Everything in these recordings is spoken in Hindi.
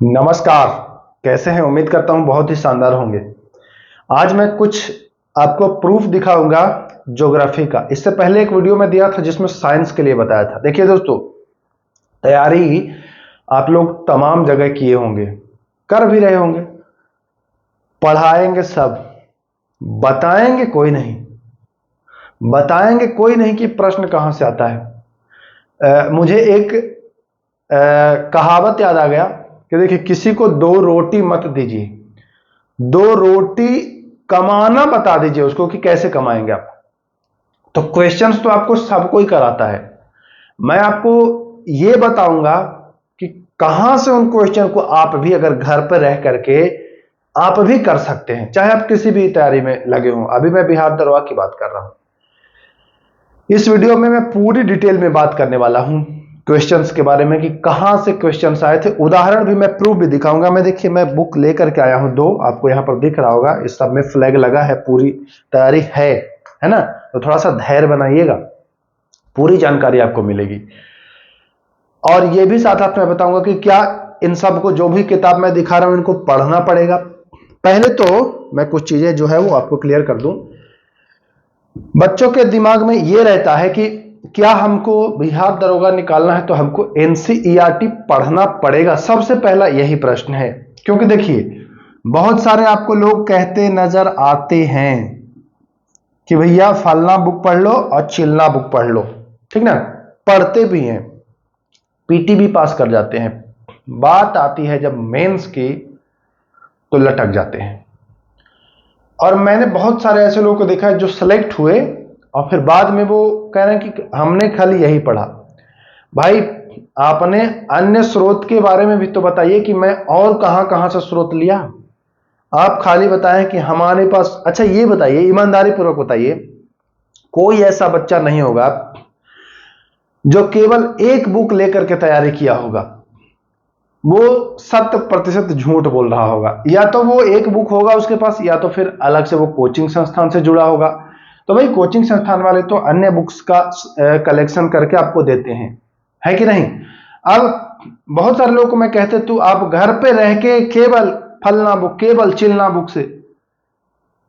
नमस्कार। कैसे हैं? उम्मीद करता हूं बहुत ही शानदार होंगे। आज मैं कुछ आपको प्रूफ दिखाऊंगा ज्योग्राफी का। इससे पहले एक वीडियो में दिया था जिसमें साइंस के लिए बताया था। देखिए दोस्तों, तैयारी आप लोग तमाम जगह किए होंगे, कर भी रहे होंगे, पढ़ाएंगे सब, बताएंगे कोई नहीं, बताएंगे कोई नहीं कि प्रश्न कहां से आता है। मुझे एक कहावत याद आ गया कि देखिए, किसी को दो रोटी मत दीजिए, दो रोटी कमाना बता दीजिए उसको कि कैसे कमाएंगे आप। तो क्वेश्चंस तो आपको सबको ही कराता है। मैं आपको यह बताऊंगा कि कहां से उन क्वेश्चन को आप भी अगर घर पर रह करके आप भी कर सकते हैं, चाहे आप किसी भी तैयारी में लगे हों। अभी मैं बिहार दरोगा की बात कर रहा हूं। इस वीडियो में मैं पूरी डिटेल में बात करने वाला हूं क्वेश्चंस के बारे में कि कहां से क्वेश्चंस आए थे। उदाहरण भी, मैं प्रूफ भी दिखाऊंगा। मैं देखिए, मैं बुक लेकर के आया हूं दो, आपको यहां पर दिख रहा होगा, इस सब में फ्लैग लगा है, पूरी तैयारी है ना। तो थोड़ा सा धैर्य बनाइएगा, पूरी जानकारी आपको मिलेगी। और यह भी साथ साथ मैं बताऊंगा कि क्या इन सब को, जो भी किताब मैं दिखा रहा हूं, इनको पढ़ना पड़ेगा। पहले तो मैं कुछ चीजें जो है वो आपको क्लियर कर दूं। बच्चों के दिमाग में यह रहता है कि क्या हमको बिहार दरोगा निकालना है तो हमको एनसीईआरटी पढ़ना पड़ेगा। सबसे पहला यही प्रश्न है, क्योंकि देखिए, बहुत सारे आपको लोग कहते नजर आते हैं कि भैया फलना बुक पढ़ लो और चिलना बुक पढ़ लो, ठीक ना। पढ़ते भी हैं, पीटी भी पास कर जाते हैं। बात आती है जब मेंस की तो लटक जाते हैं। और मैंने बहुत सारे ऐसे लोगों को देखा है जो सेलेक्ट हुए और फिर बाद में वो कह रहे हैं कि हमने खाली यही पढ़ा। भाई, आपने अन्य स्रोत के बारे में भी तो बताइए कि मैं और कहां कहां से स्रोत लिया। आप खाली बताएं कि हमारे पास। अच्छा, ये बताइए, ईमानदारी पूर्वक बताइए, कोई ऐसा बच्चा नहीं होगा जो केवल एक बुक लेकर के तैयारी किया होगा। वो 100% झूठ बोल रहा होगा। या तो वो एक बुक होगा उसके पास, या तो फिर अलग से वो कोचिंग संस्थान से जुड़ा होगा। तो भाई, कोचिंग संस्थान वाले तो अन्य बुक्स का कलेक्शन करके आपको देते हैं, है कि नहीं। अब बहुत सारे लोगों को मैं कहते तू आप घर पे रह के केवल फलना बुक, केवल चिलना बुक से,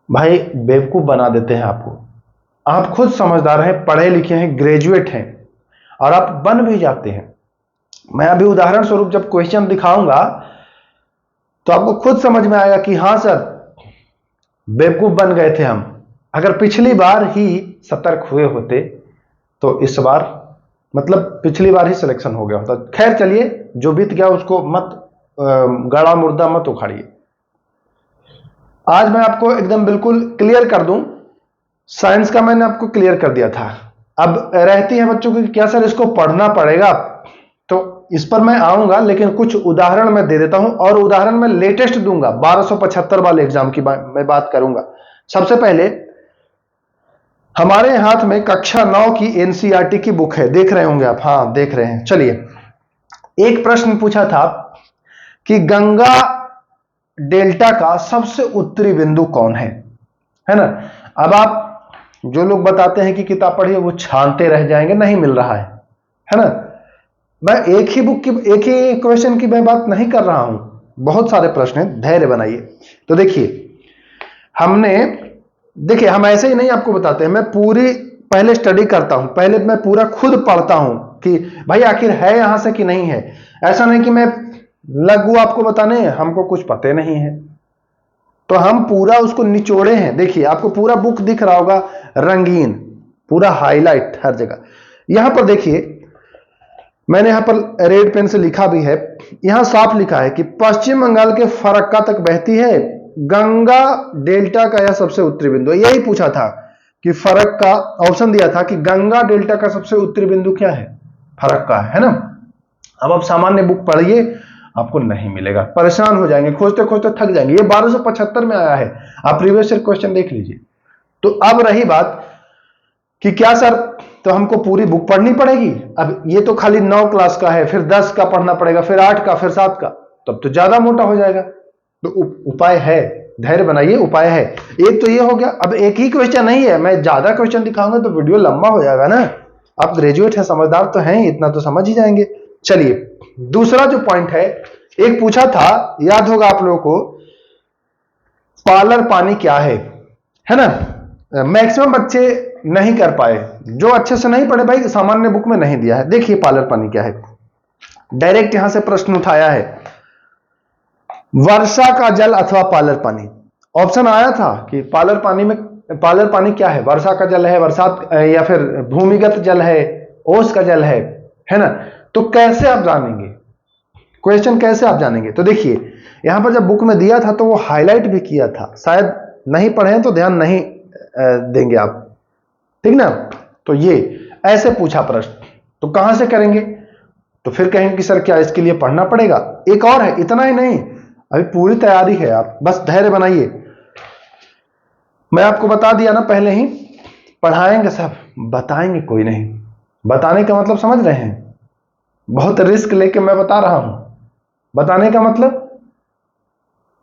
भाई बेवकूफ बना देते हैं आपको। आप खुद समझदार हैं, पढ़े लिखे हैं, ग्रेजुएट हैं, और आप बन भी जाते हैं। मैं अभी उदाहरण स्वरूप जब क्वेश्चन दिखाऊंगा तो आपको खुद समझ में आएगा कि हां सर, बेवकूफ बन गए थे हम। अगर पिछली बार ही सतर्क हुए होते तो इस बार, मतलब पिछली बार ही सिलेक्शन हो गया होता। खैर चलिए, जो बीत गया उसको मत गड़ा मुर्दा मत उखाड़िए। आज मैं आपको एकदम बिल्कुल क्लियर कर दूं। साइंस का मैंने आपको क्लियर कर दिया था। अब रहती है बच्चों की, क्या सर इसको पढ़ना पड़ेगा? तो इस पर मैं आऊंगा, लेकिन कुछ उदाहरण मैं दे देता हूं, और उदाहरण मैं लेटेस्ट दूंगा। 1275 वाले एग्जाम की मैं बात करूंगा। सबसे पहले, हमारे हाथ में कक्षा 9 की एनसीईआरटी की बुक है, देख रहे होंगे आप। हाँ, देख रहे हैं। चलिए, एक प्रश्न पूछा था कि गंगा डेल्टा का सबसे उत्तरी बिंदु कौन है ना। अब आप जो लोग बताते हैं कि किताब पढ़िए, वो छानते रह जाएंगे, नहीं मिल रहा है ना। मैं एक ही बुक की, एक ही क्वेश्चन की मैं बात नहीं कर रहा हूं, बहुत सारे प्रश्न हैं, धैर्य बनाइए। तो देखिए, हम ऐसे ही नहीं आपको बताते हैं, मैं पूरी पहले स्टडी करता हूं, पहले मैं पूरा खुद पढ़ता हूं कि भाई आखिर है यहां से कि नहीं है। ऐसा नहीं कि मैं लगू आपको बताने, हमको कुछ पते नहीं है, तो हम पूरा उसको निचोड़े हैं। देखिए, आपको पूरा बुक दिख रहा होगा, रंगीन, पूरा हाईलाइट हर जगह। यहां पर देखिए, मैंने यहां पर रेड पेन से लिखा भी है। यहां साफ लिखा है कि पश्चिम बंगाल के फरक्का तक बहती है गंगा डेल्टा का यह सबसे उत्तरी बिंदु है। यही पूछा था कि फरक्का, ऑप्शन दिया था कि गंगा डेल्टा का सबसे उत्तरी बिंदु क्या है? फरक्का है ना। अब आप सामान्य बुक पढ़िए, आपको नहीं मिलेगा, परेशान हो जाएंगे, खोजते खोजते थक जाएंगे। ये 1275 में आया है, आप प्रीवियस ईयर क्वेश्चन देख लीजिए। तो अब रही बात कि क्या सर, तो हमको पूरी बुक पढ़नी पड़ेगी? अब ये तो खाली 9 क्लास का है, फिर 10 का पढ़ना पड़ेगा, फिर 8 का, फिर 7 का, तब तो ज्यादा मोटा हो जाएगा। तो उपाय है, धैर्य बनाइए, उपाय है। एक तो ये हो गया। अब एक ही क्वेश्चन नहीं है, मैं ज्यादा क्वेश्चन दिखाऊंगा तो वीडियो लंबा हो जाएगा ना। आप ग्रेजुएट है, समझदार तो हैं, इतना तो समझ ही जाएंगे। चलिए, दूसरा जो पॉइंट है एक पूछा था, याद होगा आप लोगों को, पार्लर पानी क्या है ना? मैक्सिमम बच्चे नहीं कर पाए, जो अच्छे से नहीं पढ़े भाई, सामान्य बुक में नहीं दिया है। देखिए पार्लर पानी क्या है, डायरेक्ट यहां से प्रश्न उठाया है, वर्षा का जल अथवा पार्लर पानी। ऑप्शन आया था कि पार्लर पानी क्या है, वर्षा का जल है, बरसात या फिर भूमिगत जल है, ओस का जल है ना? तो कैसे आप जानेंगे क्वेश्चन, कैसे आप जानेंगे? तो देखिए यहां पर जब बुक में दिया था तो वो हाईलाइट भी किया था, शायद नहीं पढ़े तो ध्यान नहीं देंगे आप, ठीक ना? तो ये ऐसे पूछा प्रश्न, तो कहां से करेंगे? तो फिर कहेंगे कि सर क्या इसके लिए पढ़ना पड़ेगा? एक और है, इतना ही नहीं, अभी पूरी तैयारी है, आप बस धैर्य बनाइए। मैं आपको बता दिया ना पहले ही, पढ़ाएंगे सब, बताएंगे कोई नहीं। बताने का मतलब समझ रहे हैं, बहुत रिस्क लेके मैं बता रहा हूं। बताने का मतलब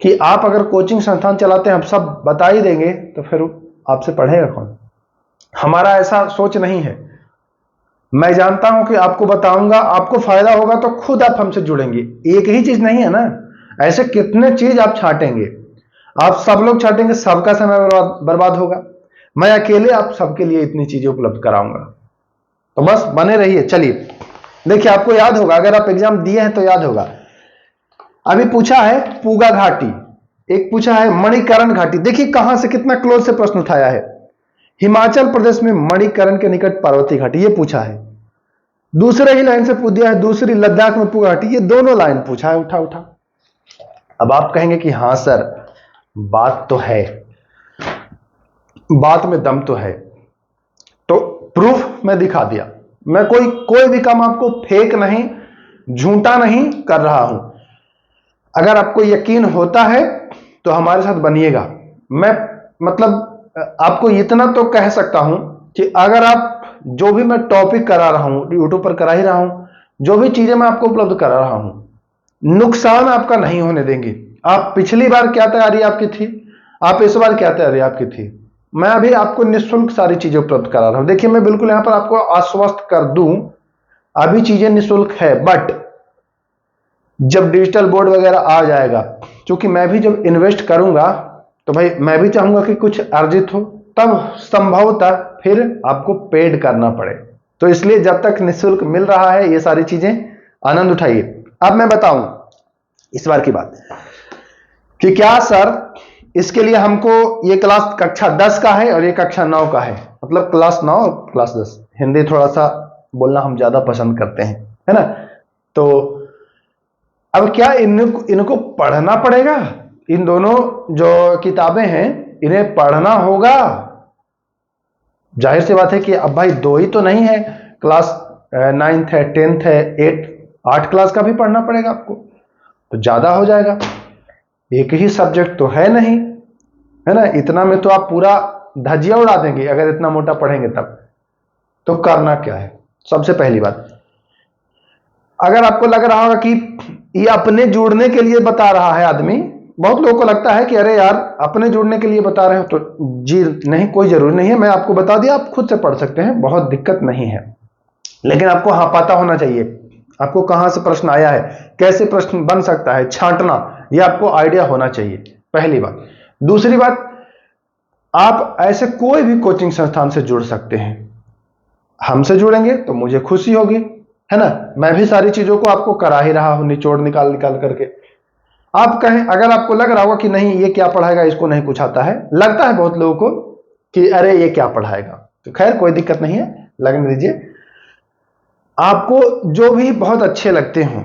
कि आप अगर कोचिंग संस्थान चलाते हैं, हम सब बता ही देंगे तो फिर आपसे पढ़ेगा कौन? हमारा ऐसा सोच नहीं है। मैं जानता हूं कि आपको बताऊंगा, आपको फायदा होगा तो खुद आप हमसे जुड़ेंगे। एक ही चीज नहीं है ना, ऐसे कितने चीज आप छांटेंगे, आप सब लोग छांटेंगे, सबका समय बर्बाद होगा। मैं अकेले आप सबके लिए इतनी चीजें उपलब्ध कराऊंगा, तो बस बने रहिए। चलिए देखिए, आपको याद होगा, अगर आप एग्जाम दिए हैं तो याद होगा। अभी पूछा है पूगा घाटी, एक पूछा है मणिकरण घाटी। देखिए कहां से कितना क्लोज से प्रश्न उठाया है, हिमाचल प्रदेश में मणिकरण के निकट पार्वती घाटी, ये पूछा है। दूसरे ही लाइन से पूछ दिया है, दूसरी लद्दाख में पूगा घाटी, ये दोनों लाइन पूछा है उठा उठा। अब आप कहेंगे कि हां सर बात तो है, बात में दम तो है, तो प्रूफ मैं दिखा दिया। मैं कोई भी काम आपको फेक नहीं, झूठा नहीं कर रहा हूं। अगर आपको यकीन होता है तो हमारे साथ बनिएगा। मैं मतलब आपको इतना तो कह सकता हूं कि अगर आप जो भी मैं टॉपिक करा रहा हूं, यूट्यूब पर करा ही रहा हूं, जो भी चीजें मैं आपको उपलब्ध करा रहा हूं, नुकसान आपका नहीं होने देंगे। आप पिछली बार क्या तैयारी आपकी थी, आप इस बार क्या तैयारी आपकी थी, मैं अभी आपको निःशुल्क सारी चीजें उपलब्ध करा रहा हूं। देखिए मैं बिल्कुल यहां पर आपको आश्वस्त कर दूं, अभी चीजें निःशुल्क है, बट जब डिजिटल बोर्ड वगैरह आ जाएगा, क्योंकि मैं भी जब इन्वेस्ट करूंगा तो भाई मैं भी चाहूंगा कि कुछ अर्जित हो, तब संभवतः फिर आपको पेड करना पड़े। तो इसलिए जब तक निःशुल्क मिल रहा है ये सारी चीजें आनंद उठाइए। अब मैं बताऊं इस बार की बात कि क्या सर इसके लिए हमको, ये क्लास कक्षा 10 का है और ये कक्षा 9 का है, मतलब क्लास 9 और क्लास 10, हिंदी थोड़ा सा बोलना हम ज्यादा पसंद करते हैं, है ना? तो अब क्या इनको पढ़ना पड़ेगा? इन दोनों जो किताबें हैं इन्हें पढ़ना होगा। जाहिर सी बात है कि अब भाई दो ही तो नहीं है, क्लास 9th है, 10th है, 8 क्लास का भी पढ़ना पड़ेगा आपको, तो ज्यादा हो जाएगा। एक ही सब्जेक्ट तो है नहीं, है ना? इतना में तो आप पूरा धजिया उड़ा देंगे अगर इतना मोटा पढ़ेंगे तब। तो करना क्या है, सबसे पहली बात, अगर आपको लग रहा होगा कि ये अपने जुड़ने के लिए बता रहा है आदमी, बहुत लोगों को लगता है कि अरे यार अपने जुड़ने के लिए बता रहे हो, तो जी नहीं, कोई जरूरी नहीं है, मैं आपको बता दिया, आप खुद से पढ़ सकते हैं, बहुत दिक्कत नहीं है। लेकिन आपको हाँ पता होना चाहिए आपको कहां से प्रश्न आया है, कैसे प्रश्न बन सकता है, छांटना, यह आपको आइडिया होना चाहिए, पहली बात। दूसरी बात, आप ऐसे कोई भी कोचिंग संस्थान से जुड़ सकते हैं। हमसे जुड़ेंगे तो मुझे खुशी होगी, है ना? मैं भी सारी चीजों को आपको करा ही रहा हूं, निचोड़ निकाल निकाल करके। आप कहें, अगर आपको लग रहा होगा कि नहीं ये क्या पढ़ाएगा, इसको नहीं कुछ आता है, लगता है बहुत लोगों को कि अरे ये क्या पढ़ाएगा, तो खैर कोई दिक्कत नहीं है, लगने दीजिए। आपको जो भी बहुत अच्छे लगते हो,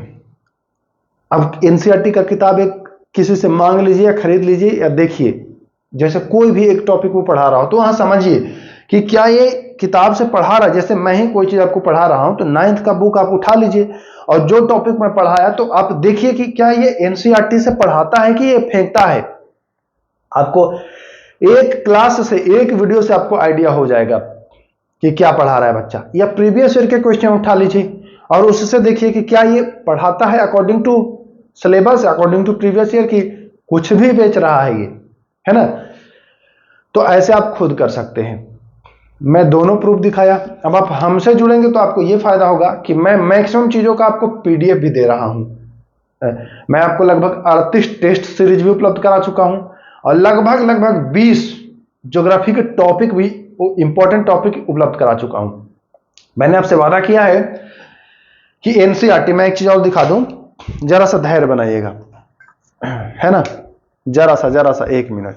अब एनसीईआरटी का किताब एक किसी से मांग लीजिए या खरीद लीजिए या देखिए, जैसे कोई भी एक टॉपिक को पढ़ा रहा हो तो वहां समझिए कि क्या ये किताब से पढ़ा रहा है। जैसे मैं ही कोई चीज आपको पढ़ा रहा हूं तो 9th का बुक आप उठा लीजिए और जो टॉपिक मैं पढ़ाया तो आप देखिए कि क्या ये एनसीईआरटी से पढ़ाता है कि ये फेंकता है। आपको एक क्लास से, एक वीडियो से आपको आइडिया हो जाएगा कि क्या पढ़ा रहा है बच्चा। या प्रीवियस ईयर के क्वेश्चन उठा लीजिए और उससे देखिए कि क्या ये पढ़ाता है according to syllabus, according to previous year की, कुछ भी बेच रहा है ये, है ना? तो ऐसे आप खुद कर सकते हैं। मैं दोनों प्रूफ दिखाया। अब आप हमसे जुड़ेंगे तो आपको यह फायदा होगा कि मैं मैक्सिमम चीजों का आपको पीडीएफ भी दे रहा हूं, मैं आपको लगभग 38 टेस्ट सीरीज भी उपलब्ध करा चुका हूं और लगभग 20 ज्योग्राफी के टॉपिक भी, इंपॉर्टेंट टॉपिक उपलब्ध करा चुका हूं। मैंने आपसे वादा किया है कि एनसीईआरटी, मैं एक चीज और दिखा दूं, जरा सा धैर्य बनाइएगा, है ना, जरा सा 1 मिनट।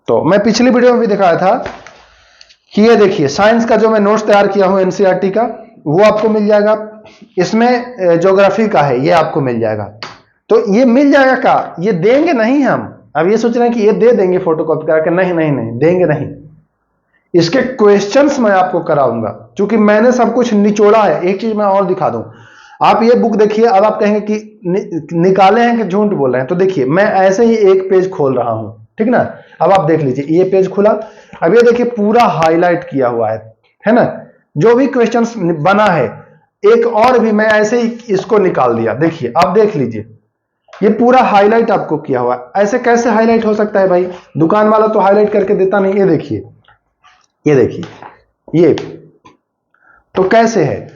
तो मैं पिछली वीडियो में भी दिखाया था कि ये देखिए साइंस का जो मैं नोट्स तैयार किया हूं एनसीईआरटी का, वो आपको मिल जाएगा। इसमें ज्योग्राफी का है, ये आपको मिल जाएगा। तो ये मिल जाएगा का, ये देंगे नहीं हम। अब ये सोच रहे हैं कि ये दे देंगे फोटोकॉपी करके, नहीं देंगे नहीं। इसके क्वेश्चंस मैं आपको कराऊंगा, क्योंकि मैंने सब कुछ निचोड़ा है। एक चीज मैं और दिखा दूं, आप ये बुक देखिए। अब आप कहेंगे कि निकाले हैं कि झूठ बोल रहे हैं, तो देखिए मैं ऐसे ही एक पेज खोल रहा हूं, ठीक ना। अब आप देख लीजिए, ये पेज खुला, अब ये देखिए पूरा हाईलाइट किया हुआ है ना, जो भी क्वेश्चंस बना है। एक और भी मैं ऐसे ही इसको निकाल दिया, देखिए आप देख लीजिए, ये पूरा हाईलाइट आपको किया हुआ है। ऐसे कैसे हाईलाइट हो सकता है भाई, दुकान वाला तो हाईलाइट करके देता नहीं। ये देखिए, ये तो कैसे है,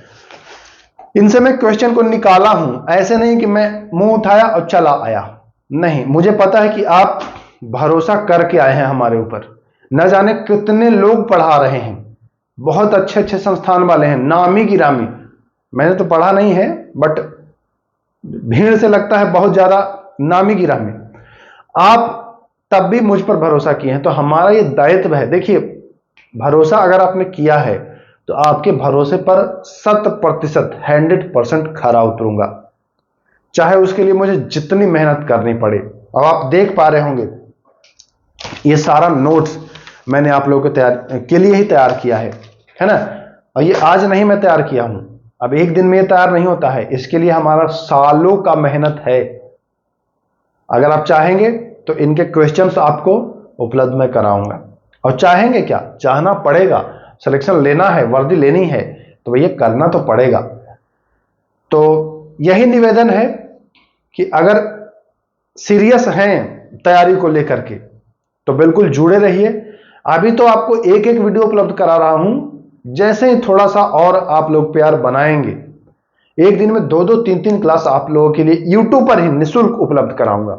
इनसे मैं क्वेश्चन को निकाला हूं। ऐसे नहीं कि मैं मुंह उठाया और चला आया, नहीं, मुझे पता है कि आप भरोसा करके आए हैं हमारे ऊपर। न जाने कितने लोग पढ़ा रहे हैं, बहुत अच्छे संस्थान वाले हैं, नामी गिरामी। मैंने तो पढ़ा नहीं है, बट भीड़ से लगता है बहुत ज्यादा नामी गिरामी। आप तब भी मुझ पर भरोसा किए हैं, तो हमारा ये दायित्व है। देखिए, भरोसा अगर आपने किया है तो आपके भरोसे पर 100% 100% खरा उतरूंगा, चाहे उसके लिए मुझे जितनी मेहनत करनी पड़े। अब आप देख पा रहे होंगे, ये सारा नोट्स मैंने आप लोगों के लिए ही तैयार किया है ना। और ये आज नहीं मैं तैयार किया हूं, अब एक दिन में ये तैयार नहीं होता है, इसके लिए हमारा सालों का मेहनत है। अगर आप चाहेंगे तो इनके क्वेश्चंस आपको उपलब्ध मैं कराऊंगा। और चाहेंगे क्या, चाहना पड़ेगा, सिलेक्शन लेना है, वर्दी लेनी है, तो भैया करना तो पड़ेगा। तो यही निवेदन है कि अगर सीरियस हैं तैयारी को लेकर के तो बिल्कुल जुड़े रहिए। अभी तो आपको एक एक वीडियो उपलब्ध करा रहा हूं, जैसे ही थोड़ा सा और आप लोग प्यार बनाएंगे, एक दिन में 2-2 3-3 क्लास आप लोगों के लिए यूट्यूब पर ही निःशुल्क उपलब्ध कराऊंगा।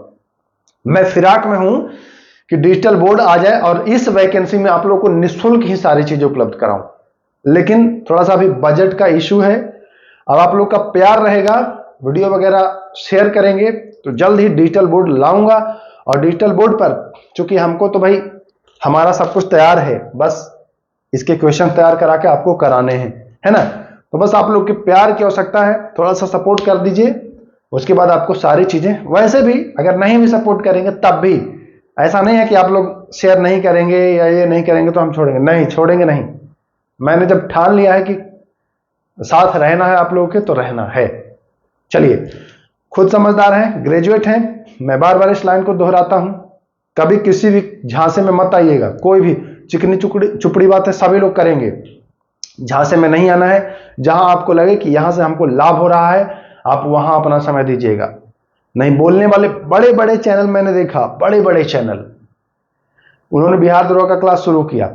मैं फिराक में हूं कि डिजिटल बोर्ड आ जाए और इस वैकेंसी में आप लोगों को निःशुल्क ही सारी चीजें उपलब्ध कराऊं, लेकिन थोड़ा सा अभी बजट का इशू है। अब आप लोग का प्यार रहेगा, वीडियो वगैरह शेयर करेंगे, तो जल्द ही डिजिटल बोर्ड लाऊंगा। और डिजिटल बोर्ड पर चूंकि हमको तो भाई हमारा सब कुछ तैयार है, बस इसके क्वेश्चन तैयार करा के आपको कराने हैं, है ना। तो बस आप लोग के प्यार की आवश्यकता है, थोड़ा सा सपोर्ट कर दीजिए, उसके बाद आपको सारी चीजें। वैसे भी अगर नहीं भी सपोर्ट करेंगे तब भी ऐसा नहीं है कि आप लोग शेयर नहीं करेंगे या ये नहीं करेंगे तो हम छोड़ेंगे, नहीं छोड़ेंगे नहीं। मैंने जब ठान लिया है कि साथ रहना है आप लोगों के, तो रहना है। चलिए, खुद समझदार हैं, ग्रेजुएट हैं, मैं बार बार इस लाइन को दोहराता हूं, कभी किसी भी झांसे में मत आइएगा। कोई भी चिकनी चुपड़ी बातें सभी लोग करेंगे, झांसे में नहीं आना है। जहां आपको लगे कि यहां से हमको लाभ हो रहा है, आप वहां अपना समय दीजिएगा। नहीं, बोलने वाले बड़े बड़े चैनल मैंने देखा, बड़े बड़े चैनल, उन्होंने बिहार दरोगा का क्लास शुरू किया,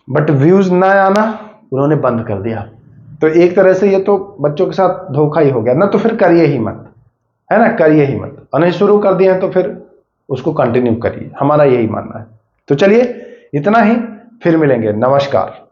बट व्यूज ना आना उन्होंने बंद कर दिया। तो एक तरह से ये तो बच्चों के साथ धोखा ही हो गया ना। तो फिर करिए ही मत, है ना, करिए ही मत। और नहीं शुरू कर दिए हैं तो फिर उसको कंटिन्यू करिए, हमारा यही मानना है। तो चलिए, इतना ही, फिर मिलेंगे, नमस्कार।